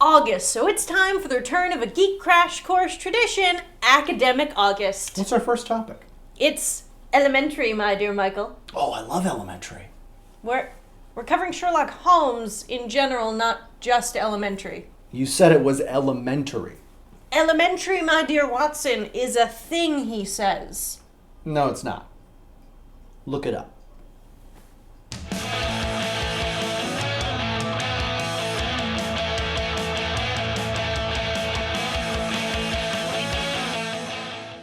August, so it's time for the return of a Geek Crash Course tradition, Academic August. What's our first topic? It's elementary, my dear Michael. Oh, I love elementary. We're covering Sherlock Holmes in general, not just elementary. You said it was elementary. Elementary, my dear Watson, is a thing, he says. No, it's not. Look it up.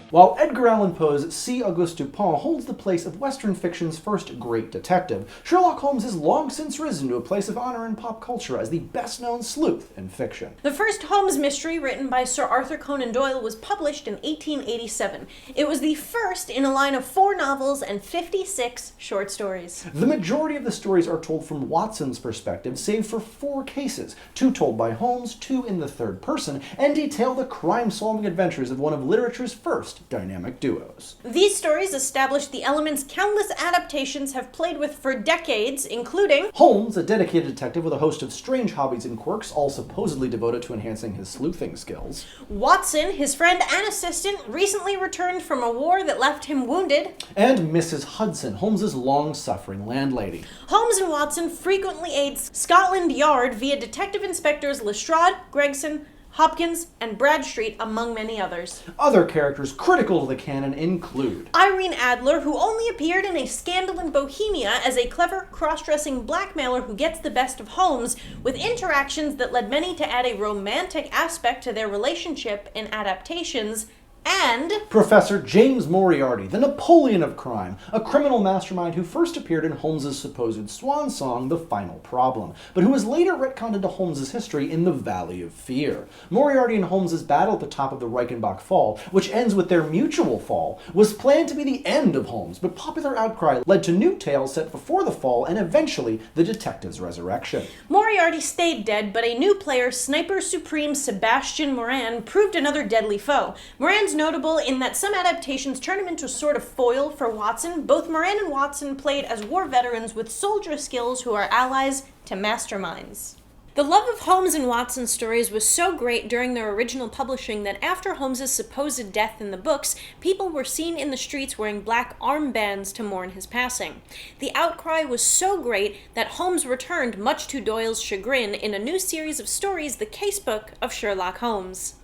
While Edgar Allan Poe's C. Auguste Dupin holds the place of Western fiction's first great detective, Sherlock Holmes has long since risen to a place of honor in pop culture as the best-known sleuth in fiction. The first Holmes mystery, written by Sir Arthur Conan Doyle, was published in 1887. It was the first in a line of 4 novels and 56 short stories. The majority of the stories are told from Watson's perspective, save for 4 cases, 2 told by Holmes, 2 in the third person, and detail the crime-solving adventures of one of literature's first dynamic duos. These stories establish the elements countless adaptations have played with for decades, including Holmes, a dedicated detective with a host of strange hobbies and quirks, all supposedly devoted to enhancing his sleuthing skills. Watson, his friend and assistant, recently returned from a war that left him wounded. And Mrs. Hudson, Holmes's long-suffering landlady. Holmes and Watson frequently aid Scotland Yard via Detective Inspectors Lestrade, Gregson, Hopkins, and Bradstreet, among many others. Other characters critical to the canon include Irene Adler, who only appeared in A Scandal in Bohemia as a clever, cross-dressing blackmailer who gets the best of Holmes, with interactions that led many to add a romantic aspect to their relationship in Adaptations, and Professor James Moriarty, the Napoleon of crime, a criminal mastermind who first appeared in Holmes's supposed swan song, The Final Problem, but who was later retconned into Holmes's history in The Valley of Fear. Moriarty and Holmes's battle at the top of the Reichenbach Fall, which ends with their mutual fall, was planned to be the end of Holmes, but popular outcry led to new tales set before the fall and eventually the detective's resurrection. Moriarty stayed dead, but a new player, Sniper Supreme Sebastian Moran, proved another deadly foe. Moran's notable in that some adaptations turn him into a sort of foil for Watson. Both Moran and Watson played as war veterans with soldier skills who are allies to masterminds. The love of Holmes and Watson stories was so great during their original publishing that after Holmes's supposed death in the books, people were seen in the streets wearing black armbands to mourn his passing. The outcry was so great that Holmes returned, much to Doyle's chagrin, in a new series of stories, The Casebook of Sherlock Holmes.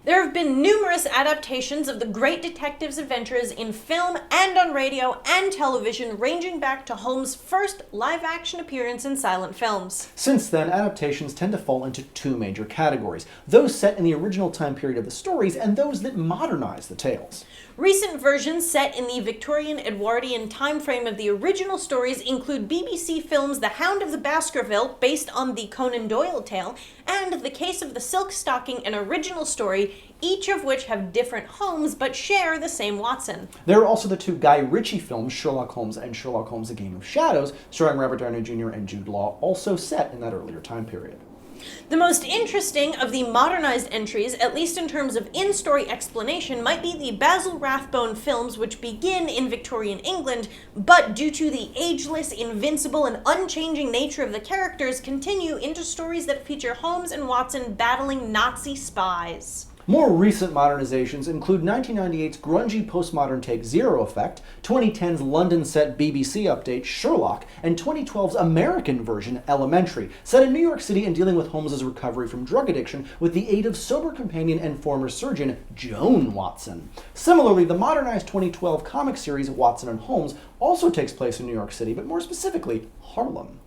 There have been numerous adaptations of the great detective's adventures in film and on radio and television, ranging back to Holmes' first live-action appearance in silent films. Since then, adaptations tend to fall into 2 major categories: those set in the original time period of the stories and those that modernize the tales. Recent versions set in the Victorian Edwardian time frame of the original stories include BBC Films' The Hound of the Baskerville, based on the Conan Doyle tale, and The Case of the Silk Stocking, an original story, each of which have different Holmes but share the same Watson. There are also the 2 Guy Ritchie films, Sherlock Holmes and Sherlock Holmes: A Game of Shadows, starring Robert Downey Jr. and Jude Law, also set in that earlier time period. The most interesting of the modernized entries, at least in terms of in-story explanation, might be the Basil Rathbone films, which begin in Victorian England, but due to the ageless, invincible, and unchanging nature of the characters, continue into stories that feature Holmes and Watson battling Nazi spies. More recent modernizations include 1998's grungy postmodern take Zero Effect, 2010's London-set BBC update Sherlock, and 2012's American version Elementary, set in New York City and dealing with Holmes's recovery from drug addiction with the aid of sober companion and former surgeon Joan Watson. Similarly, the modernized 2012 comic series Watson and Holmes also takes place in New York City, but more specifically, Harlem.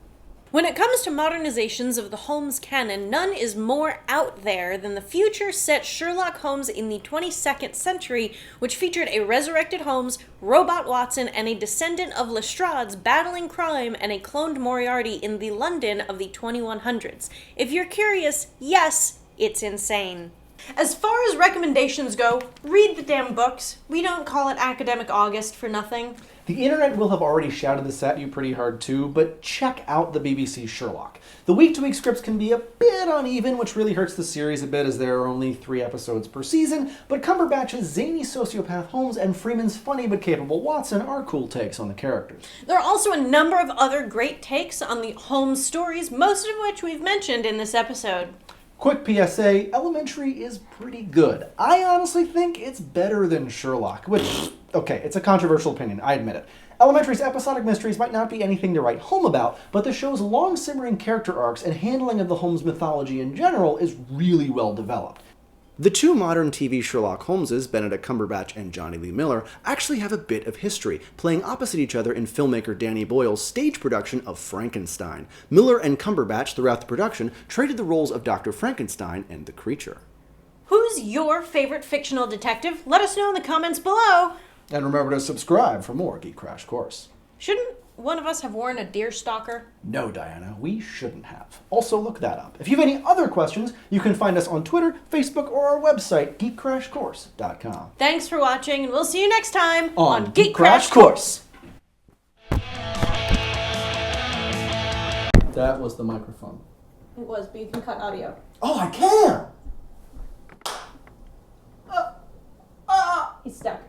When it comes to modernizations of the Holmes canon, none is more out there than the future-set Sherlock Holmes in the 22nd century, which featured a resurrected Holmes, Robot Watson, and a descendant of Lestrade's battling crime and a cloned Moriarty in the London of the 2100s. If you're curious, yes, it's insane. As far as recommendations go, read the damn books. We don't call it Academic August for nothing. The internet will have already shouted this at you pretty hard too, but check out the BBC Sherlock. The week-to-week scripts can be a bit uneven, which really hurts the series a bit as there are only 3 episodes per season, but Cumberbatch's zany sociopath Holmes and Freeman's funny but capable Watson are cool takes on the characters. There are also a number of other great takes on the Holmes stories, most of which we've mentioned in this episode. Quick PSA, Elementary is pretty good. I honestly think it's better than Sherlock, which, okay, it's a controversial opinion, I admit it. Elementary's episodic mysteries might not be anything to write home about, but the show's long-simmering character arcs and handling of the Holmes mythology in general is really well developed. The two modern TV Sherlock Holmeses, Benedict Cumberbatch and Johnny Lee Miller, actually have a bit of history, playing opposite each other in filmmaker Danny Boyle's stage production of Frankenstein. Miller and Cumberbatch, throughout the production, traded the roles of Dr. Frankenstein and the creature. Who's your favorite fictional detective? Let us know in the comments below. And remember to subscribe for more Geek Crash Course. Shouldn't one of us have worn a deer stalker? No, Diana, we shouldn't have. Also, look that up. If you have any other questions, you can find us on Twitter, Facebook, or our website, geekcrashcourse.com. Thanks for watching, and we'll see you next time on Geek Crash Course. That was the microphone. It was, but you can cut audio. Oh, I can! He's stuck.